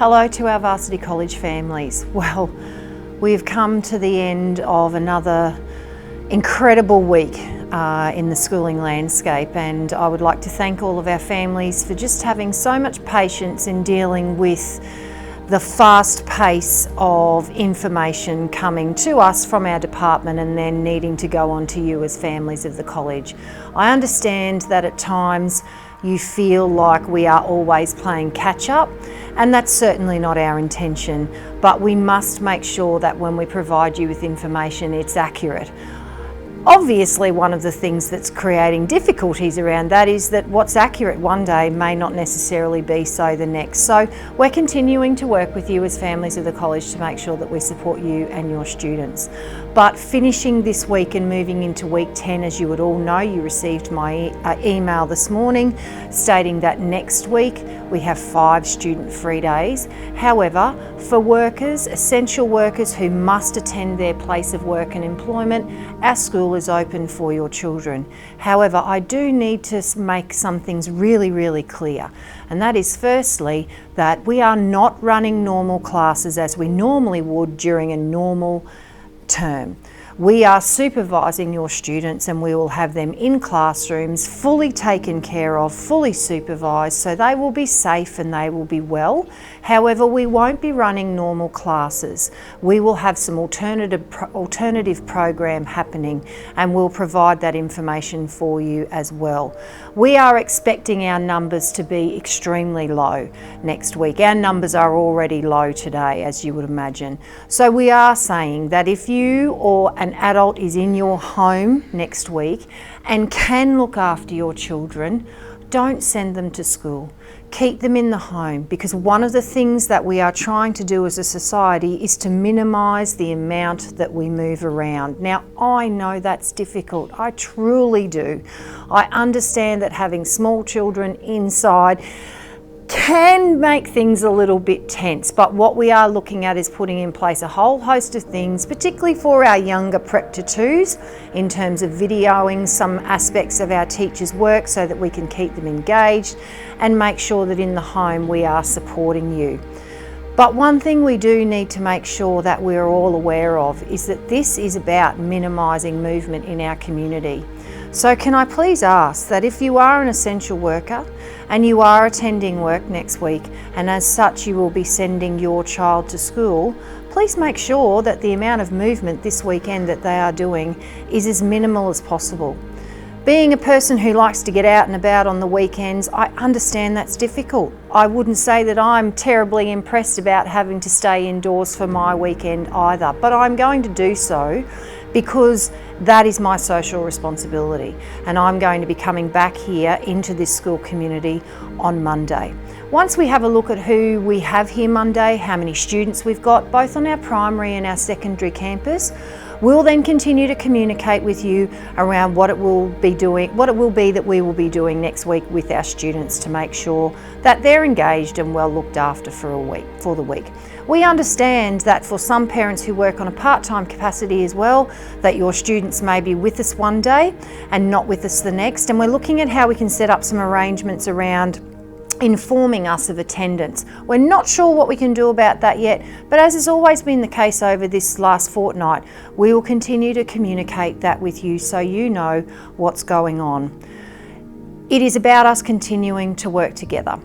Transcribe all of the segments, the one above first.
Hello to our Varsity College families. Well, we've come to the end of another incredible week in the schooling landscape, and I would like to thank all of our families for just having so much patience in dealing with the fast pace of information coming to us from our department and then needing to go on to you as families of the college. I understand that at times you feel like we are always playing catch up, and that's certainly not our intention, but we must make sure that when we provide you with information, it's accurate. Obviously, one of the things that's creating difficulties around that is that what's accurate one day may not necessarily be so the next. So we're continuing to work with you as families of the college to make sure that we support you and your students. But finishing this week and moving into week 10, as you would all know, you received my email this morning stating that next week we have 5 student-free days. However, for workers, essential workers who must attend their place of work and employment, our school is open for your children. However, I do need to make some things really clear, and that is firstly that we are not running normal classes as we normally would during a normal term. We are supervising your students, and we will have them in classrooms fully taken care of, fully supervised, so they will be safe and they will be well. However, we won't be running normal classes. We will have some alternative program happening, and we'll provide that information for you as well. We are expecting our numbers to be extremely low next week. Our numbers are already low today, as you would imagine. So we are saying that if you or an adult is in your home next week and can look after your children, don't send them to school. Keep them in the home, because one of the things that we are trying to do as a society is to minimise the amount that we move around. Now, I know that's difficult. I truly do. I understand that having small children inside can make things a little bit tense, but what we are looking at is putting in place a whole host of things, particularly for our younger prep to 2s, in terms of videoing some aspects of our teachers' work so that we can keep them engaged and make sure that in the home we are supporting you. But one thing we do need to make sure that we're all aware of is that this is about minimising movement in our community. So can I please ask that if you are an essential worker and you are attending work next week, and as such you will be sending your child to school, please make sure that the amount of movement this weekend that they are doing is as minimal as possible. Being a person who likes to get out and about on the weekends, I understand that's difficult. I wouldn't say that I'm terribly impressed about having to stay indoors for my weekend either, but I'm going to do so because that is my social responsibility, and I'm going to be coming back here into this school community on Monday. Once we have a look at who we have here Monday, how many students we've got, both on our primary and our secondary campus, we'll then continue to communicate with you around what it will be that we will be doing next week with our students to make sure that they're engaged and well looked after for the week. We understand that for some parents who work on a part-time capacity as well, that your students may be with us one day and not with us the next, and we're looking at how we can set up some arrangements around informing us of attendance. We're not sure what we can do about that yet, but as has always been the case over this last fortnight, we will continue to communicate that with you so you know what's going on. It is about us continuing to work together.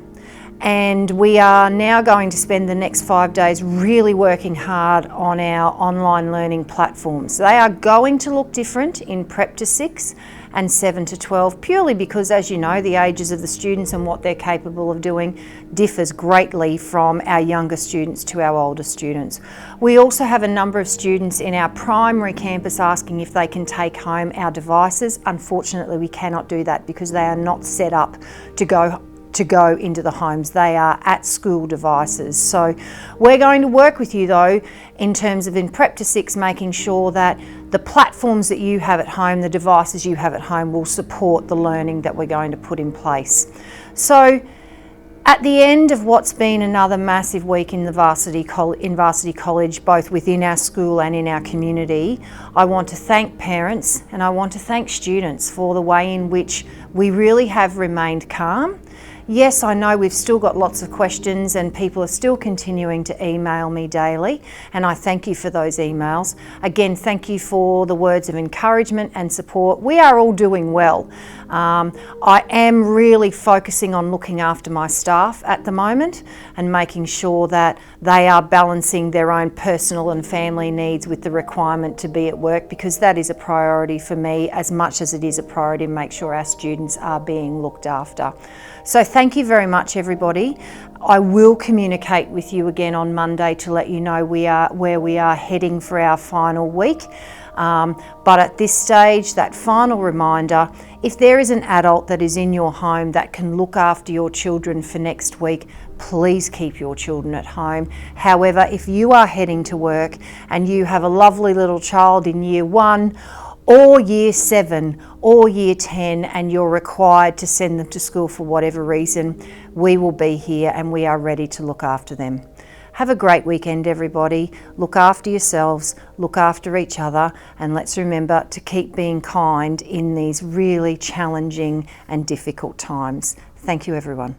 And we are now going to spend the next 5 days really working hard on our online learning platforms. They are going to look different in Prep to 6 and 7 to 12, purely because, as you know, the ages of the students and what they're capable of doing differs greatly from our younger students to our older students. We also have a number of students in our primary campus asking if they can take home our devices. Unfortunately, we cannot do that because they are not set up to go into the homes. They are at school devices. So we're going to work with you though in terms of in Prep to 6 making sure that the platforms that you have at home, the devices you have at home will support the learning that we're going to put in place. So at the end of what's been another massive week in Varsity College, both within our school and in our community, I want to thank parents and I want to thank students for the way in which we really have remained calm Yes, I know we've still got lots of questions and people are still continuing to email me daily, and I thank you for those emails. Again, thank you for the words of encouragement and support. We are all doing well. I am really focusing on looking after my staff at the moment and making sure that they are balancing their own personal and family needs with the requirement to be at work, because that is a priority for me as much as it is a priority to make sure our students are being looked after. So thank you very much, everybody. I will communicate with you again on Monday to let you know where we are heading for our final week. But at this stage, that final reminder, if there is an adult that is in your home that can look after your children for next week, please keep your children at home. However, if you are heading to work and you have a lovely little child in year 1 or year 7 or year 10 and you're required to send them to school for whatever reason, we will be here and we are ready to look after them. Have a great weekend, everybody. Look after yourselves, look after each other, and let's remember to keep being kind in these really challenging and difficult times. Thank you, everyone.